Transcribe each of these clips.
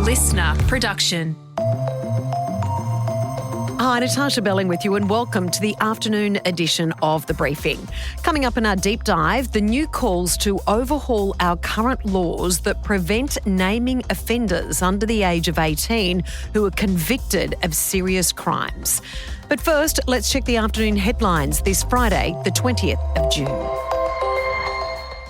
listener production. Hi, Natarsha Belling with you and welcome to the afternoon edition of The Briefing. Coming up in our deep dive, the new calls to overhaul our current laws that prevent naming offenders under the age of 18 who are convicted of serious crimes. But first, let's check the afternoon headlines this Friday, the 20th of June.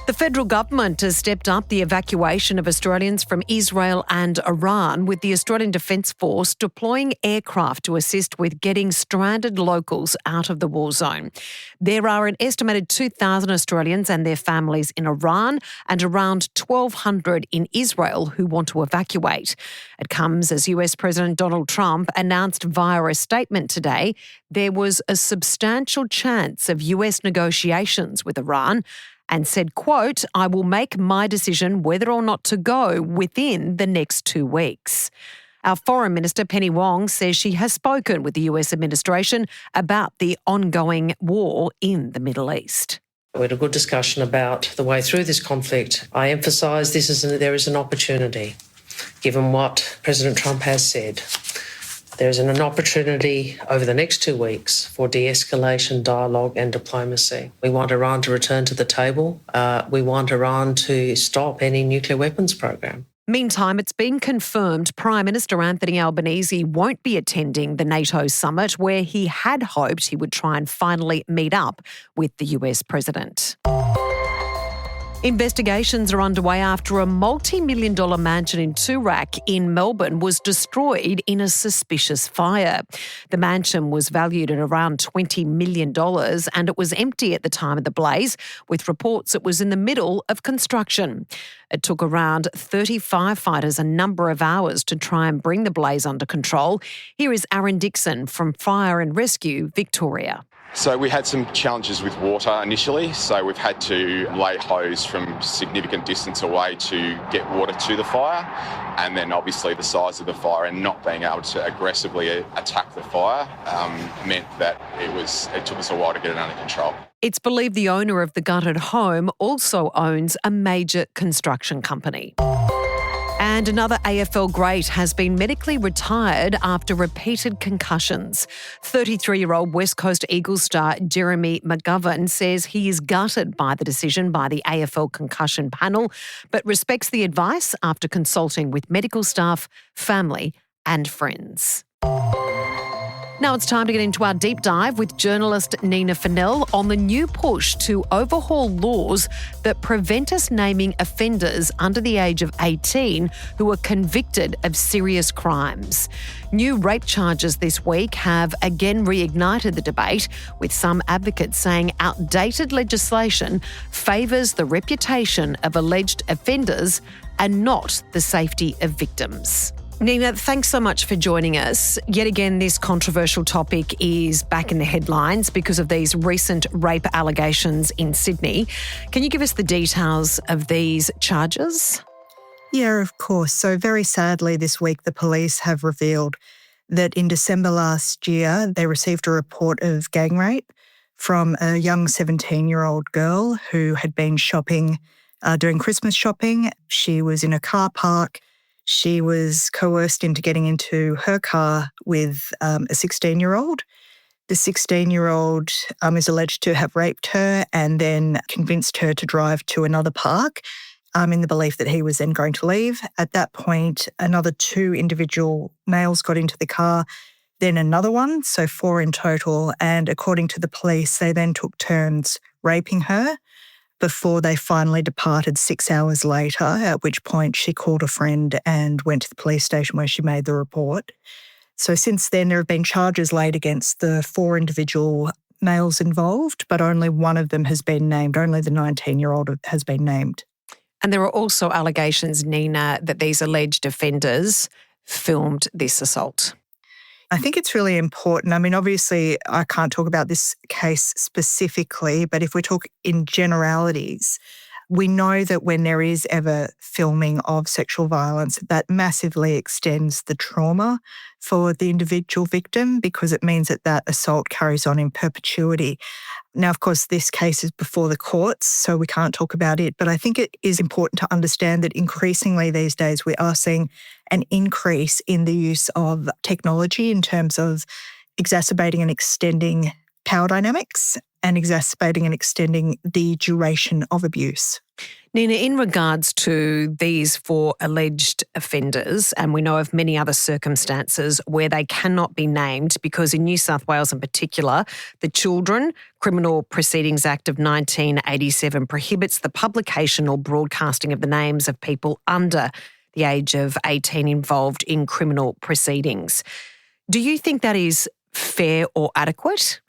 The federal government has stepped up the evacuation of Australians from Israel and Iran, with the Australian Defence Force deploying aircraft to assist with getting stranded locals out of the war zone. There are an estimated 2,000 Australians and their families in Iran and around 1,200 in Israel who want to evacuate. It comes as US President Donald Trump announced via a statement today there was a substantial chance of US negotiations with Iran, and said, quote, "I will make my decision whether or not to go within the next 2 weeks." Our Foreign Minister, Penny Wong, says she has spoken with the US administration about the ongoing war in the Middle East. We had a good discussion about the way through this conflict. I emphasise there is an opportunity, given what President Trump has said. There is an opportunity over the next 2 weeks for de-escalation, dialogue and diplomacy. We want Iran to return to the table. We want Iran to stop any nuclear weapons program. Meantime, it's been confirmed Prime Minister Anthony Albanese won't be attending the NATO summit, where he had hoped he would try and finally meet up with the US president. Investigations are underway after a multi-million-dollar mansion in Toorak in Melbourne was destroyed in a suspicious fire. The mansion was valued at around $20 million and it was empty at the time of the blaze, with reports it was in the middle of construction. It took around 30 firefighters a number of hours to try and bring the blaze under control. Here is Aaron Dixon from Fire and Rescue Victoria. So we had some challenges with water initially, so we've had to lay hose from significant distance away to get water to the fire, and then obviously the size of the fire and not being able to aggressively attack the fire meant that it took us a while to get it under control. It's believed the owner of the gutted home also owns a major construction company. And another AFL great has been medically retired after repeated concussions. 33-year-old West Coast Eagles star Jeremy McGovern says he is gutted by the decision by the AFL concussion panel, but respects the advice after consulting with medical staff, family and friends. Now it's time to get into our deep dive with journalist Nina Funnell on the new push to overhaul laws that prevent us naming offenders under the age of 18 who are convicted of serious crimes. New rape charges this week have again reignited the debate, with some advocates saying outdated legislation favours the reputation of alleged offenders and not the safety of victims. Nina, thanks so much for joining us. Yet again, this controversial topic is back in the headlines because of these recent rape allegations in Sydney. Can you give us the details of these charges? Yeah, of course. So very sadly this week, the police have revealed that in December last year, they received a report of gang rape from a young 17-year-old girl who had been shopping, doing Christmas shopping. She was in a car park. She was coerced into getting into her car with a 16-year-old. The 16-year-old is alleged to have raped her and then convinced her to drive to another park in the belief that he was then going to leave. At that point, another 2 individual males got into the car, then another one, so 4 in total. And according to the police, they then took turns raping her before they finally departed 6 hours later, at which point she called a friend and went to the police station where she made the report. So since then, there have been charges laid against the 4 individual males involved, but only one of them has been named. Only the 19-year-old has been named. And there are also allegations, Nina, that these alleged offenders filmed this assault. I think it's really important. I mean, obviously, I can't talk about this case specifically, but if we talk in generalities, We know that when there is ever filming of sexual violence, that massively extends the trauma for the individual victim because it means that that assault carries on in perpetuity. Now, of course, this case is before the courts, so we can't talk about it, but I think it is important to understand that increasingly these days we are seeing an increase in the use of technology in terms of exacerbating and extending power dynamics and exacerbating and extending the duration of abuse. Nina, in regards to these 4 alleged offenders, and we know of many other circumstances where they cannot be named because in New South Wales in particular, the Children Criminal Proceedings Act of 1987 prohibits the publication or broadcasting of the names of people under the age of 18 involved in criminal proceedings. Do you think that is fair or adequate?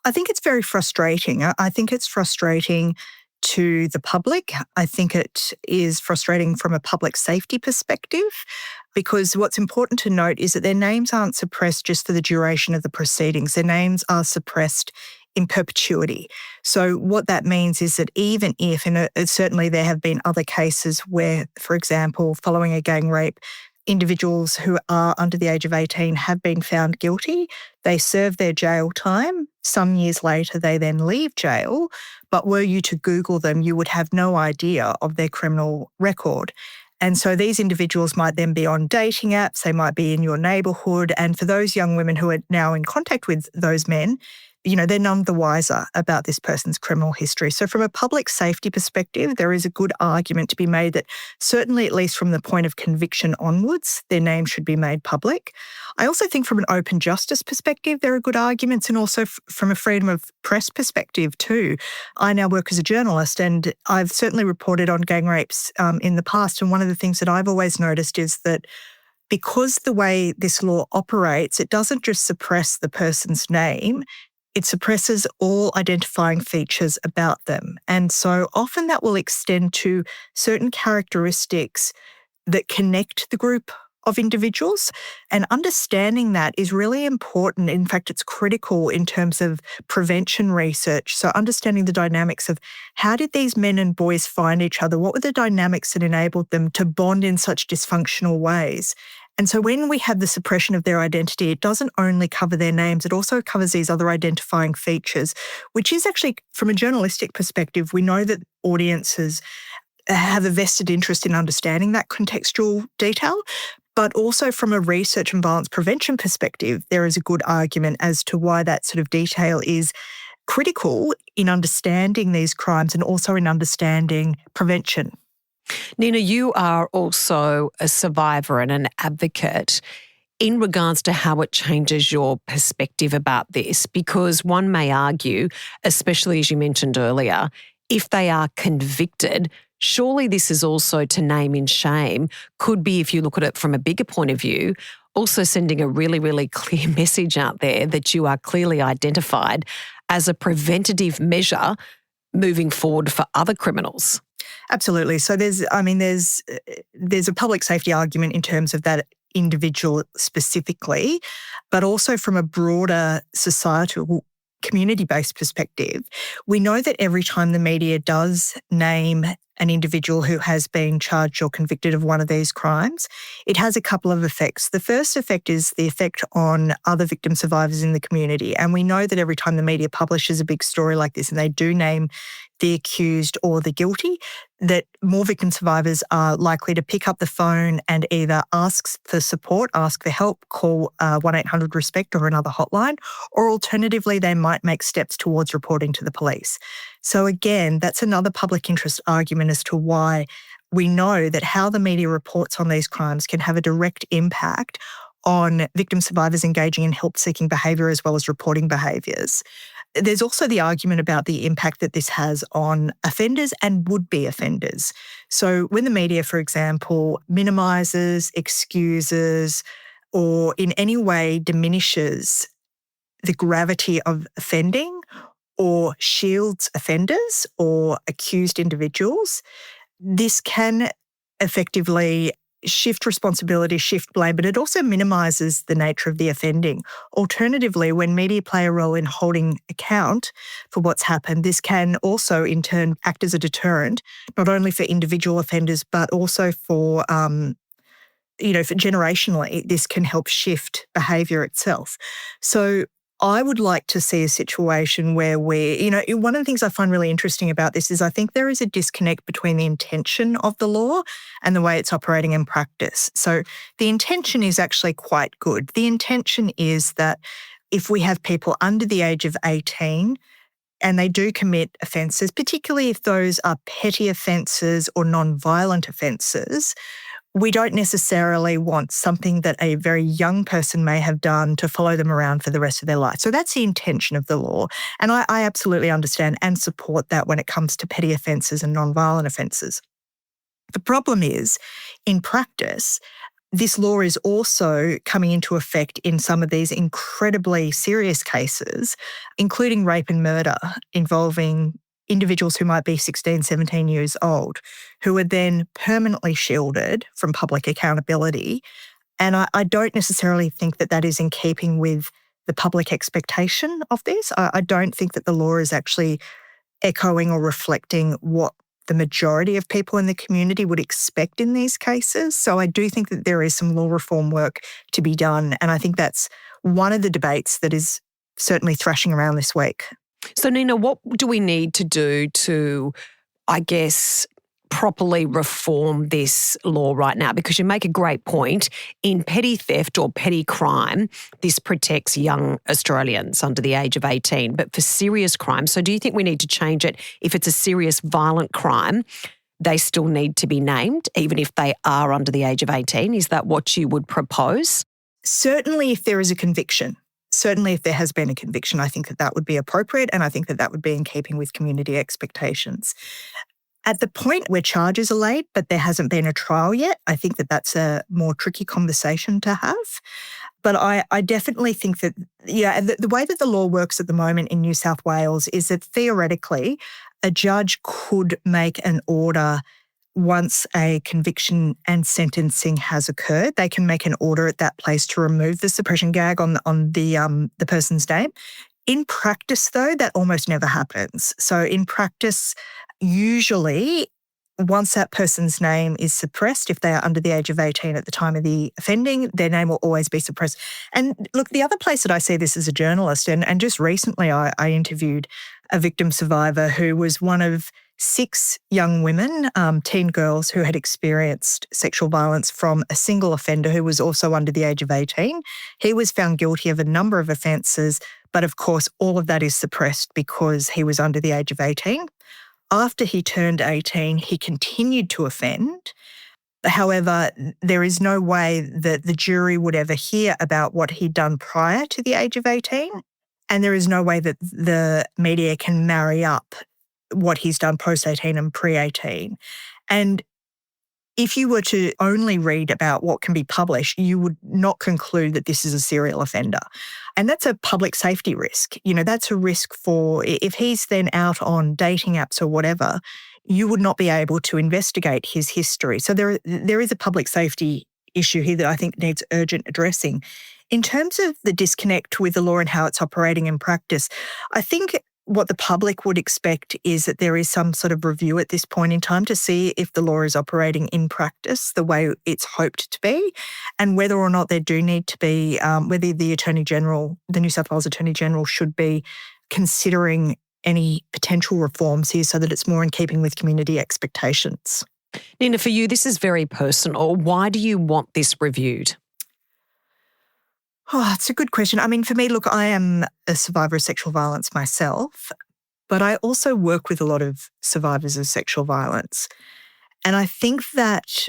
I think it's very frustrating. I think it's frustrating to the public. I think it is frustrating from a public safety perspective because what's important to note is that their names aren't suppressed just for the duration of the proceedings. Their names are suppressed in perpetuity. So what that means is that even if, and certainly there have been other cases where, for example, following a gang rape, individuals who are under the age of 18 have been found guilty. They serve their jail time. Some years later, they then leave jail. But were you to Google them, you would have no idea of their criminal record. And so these individuals might then be on dating apps. They might be in your neighbourhood. And for those young women who are now in contact with those men, they're none the wiser about this person's criminal history. So from a public safety perspective, there is a good argument to be made that certainly at least from the point of conviction onwards, their name should be made public. I also think from an open justice perspective, there are good arguments and also from a freedom of press perspective too. I now work as a journalist and I've certainly reported on gang rapes in the past. And one of the things that I've always noticed is that because the way this law operates, it doesn't just suppress the person's name, it suppresses all identifying features about them. And so often that will extend to certain characteristics that connect the group of individuals. And understanding that is really important. In fact, it's critical in terms of prevention research. So understanding the dynamics of how did these men and boys find each other? What were the dynamics that enabled them to bond in such dysfunctional ways? And so when we have the suppression of their identity, it doesn't only cover their names, it also covers these other identifying features, which is actually, from a journalistic perspective, we know that audiences have a vested interest in understanding that contextual detail. But also from a research and violence prevention perspective, there is a good argument as to why that sort of detail is critical in understanding these crimes and also in understanding prevention. Nina, you are also a survivor and an advocate in regards to how it changes your perspective about this, because one may argue, especially as you mentioned earlier, if they are convicted, surely this is also to name and shame, could be, if you look at it from a bigger point of view, also sending a really, really clear message out there that you are clearly identified as a preventative measure moving forward for other criminals. Absolutely. So there's a public safety argument in terms of that individual specifically, but also from a broader societal community-based perspective, we know that every time the media does name an individual who has been charged or convicted of one of these crimes, it has a couple of effects. The first effect is the effect on other victim survivors in the community. And we know that every time the media publishes a big story like this and they do name the accused or the guilty, that more victim survivors are likely to pick up the phone and either ask for support, ask for help, call 1-800-RESPECT or another hotline, or alternatively, they might make steps towards reporting to the police. So again, that's another public interest argument as to why we know that how the media reports on these crimes can have a direct impact on victim survivors engaging in help-seeking behaviour as well as reporting behaviours. There's also the argument about the impact that this has on offenders and would-be offenders. So when the media, for example, minimises, excuses, or in any way diminishes the gravity of offending or shields offenders or accused individuals, this can effectively shift responsibility, shift blame, but it also minimises the nature of the offending. Alternatively, when media play a role in holding account for what's happened, this can also in turn act as a deterrent, not only for individual offenders, but also for for generationally, this can help shift behaviour itself. So I would like to see a situation where one of the things I find really interesting about this is I think there is a disconnect between the intention of the law and the way it's operating in practice. So the intention is actually quite good. The intention is that if we have people under the age of 18 and they do commit offences, particularly if those are petty offences or non-violent offences, we don't necessarily want something that a very young person may have done to follow them around for the rest of their life. So that's the intention of the law. And I absolutely understand and support that when it comes to petty offences and non-violent offences. The problem is, in practice, this law is also coming into effect in some of these incredibly serious cases, including rape and murder involving individuals who might be 16, 17 years old, who are then permanently shielded from public accountability. And I don't necessarily think that that is in keeping with the public expectation of this. I don't think that the law is actually echoing or reflecting what the majority of people in the community would expect in these cases. So I do think that there is some law reform work to be done. And I think that's one of the debates that is certainly thrashing around this week. So, Nina, what do we need to do to, I guess, properly reform this law right now? Because you make a great point. In petty theft or petty crime, this protects young Australians under the age of 18. But for serious crime, so do you think we need to change it? If it's a serious violent crime, they still need to be named, even if they are under the age of 18? Is that what you would propose? Certainly if there is a conviction. Certainly if there has been a conviction, I think that that would be appropriate, and I think that that would be in keeping with community expectations. At the point where charges are laid, but there hasn't been a trial yet, I think that that's a more tricky conversation to have. But I definitely think that, the way that the law works at the moment in New South Wales is that theoretically a judge could make an order once a conviction and sentencing has occurred. They can make an order at that place to remove the suppression gag on the person's name. In practice, though, that almost never happens. So in practice, usually once that person's name is suppressed, if they are under the age of 18 at the time of the offending, their name will always be suppressed. And look, the other place that I see this as a journalist, and just recently I interviewed a victim survivor who was one of 6 young women, teen girls who had experienced sexual violence from a single offender who was also under the age of 18. He was found guilty of a number of offences, but of course all of that is suppressed because he was under the age of 18. After he turned 18, he continued to offend. However, there is no way that the jury would ever hear about what he'd done prior to the age of 18, and there is no way that the media can marry up what he's done post-18 and pre-18. And if you were to only read about what can be published, you would not conclude that this is a serial offender. And that's a public safety risk. That's a risk for, if he's then out on dating apps or whatever, you would not be able to investigate his history. So there is a public safety issue here that I think needs urgent addressing. In terms of the disconnect with the law and how it's operating in practice, I think what the public would expect is that there is some sort of review at this point in time to see if the law is operating in practice the way it's hoped to be, and whether or not there do need to be, whether the Attorney General, the New South Wales Attorney General, should be considering any potential reforms here so that it's more in keeping with community expectations. Nina, for you, this is very personal. Why do you want this reviewed? Oh, it's a good question. I mean, for me, look, I am a survivor of sexual violence myself, but I also work with a lot of survivors of sexual violence. And I think that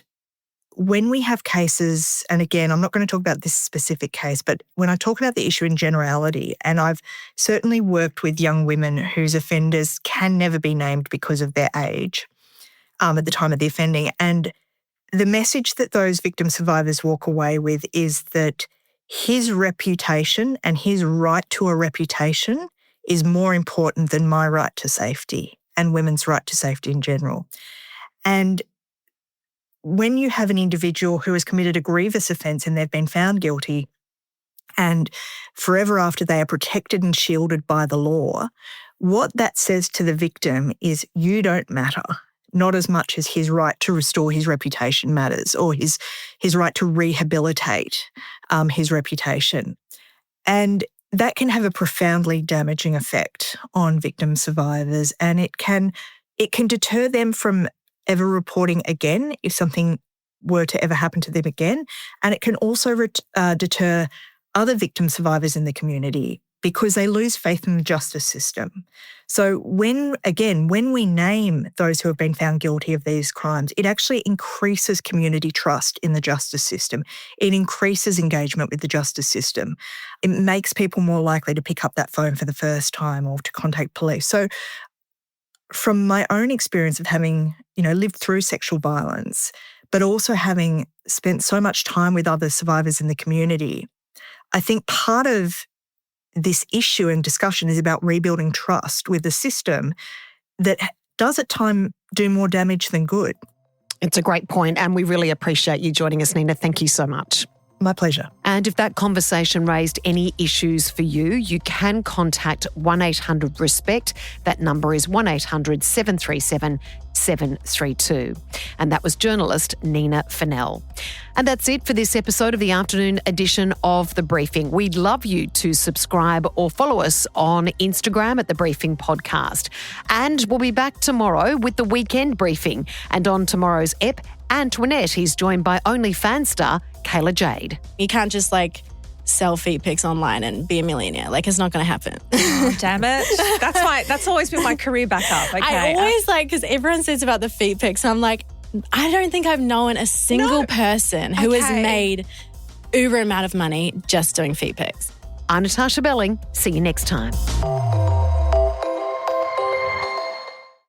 when we have cases, and again, I'm not going to talk about this specific case, but when I talk about the issue in generality, and I've certainly worked with young women whose offenders can never be named because of their age at the time of the offending. And the message that those victim survivors walk away with is that his reputation and his right to a reputation is more important than my right to safety and women's right to safety in general. And when you have an individual who has committed a grievous offence and they've been found guilty, and forever after they are protected and shielded by the law, what that says to the victim is you don't matter, not as much as his right to restore his reputation matters, or his right to rehabilitate his reputation. And that can have a profoundly damaging effect on victim survivors, and it can deter them from ever reporting again if something were to ever happen to them again. And it can also deter other victim survivors in the community because they lose faith in the justice system. So when we name those who have been found guilty of these crimes, it actually increases community trust in the justice system. It increases engagement with the justice system. It makes people more likely to pick up that phone for the first time or to contact police. So from my own experience of having, lived through sexual violence, but also having spent so much time with other survivors in the community, I think part of this issue and discussion is about rebuilding trust with the system that does at times do more damage than good. It's a great point, and we really appreciate you joining us, Nina. Thank you so much. My pleasure. And if that conversation raised any issues for you, you can contact 1-800-RESPECT. That number is 1-800-737-732. And that was journalist Nina Funnell. And that's it for this episode of the afternoon edition of The Briefing. We'd love you to subscribe or follow us on Instagram at The Briefing Podcast. And we'll be back tomorrow with the weekend briefing. And on tomorrow's ep, Antoinette is joined by OnlyFans star Kayla Jade. You can't just sell feet pics online and be a millionaire. It's not going to happen. Oh, damn it. That's always been my career backup. Okay. I always because everyone says about the feet pics, and I'm I don't think I've known a single person who has made uber amount of money just doing feet pics. I'm Natarsha Belling. See you next time.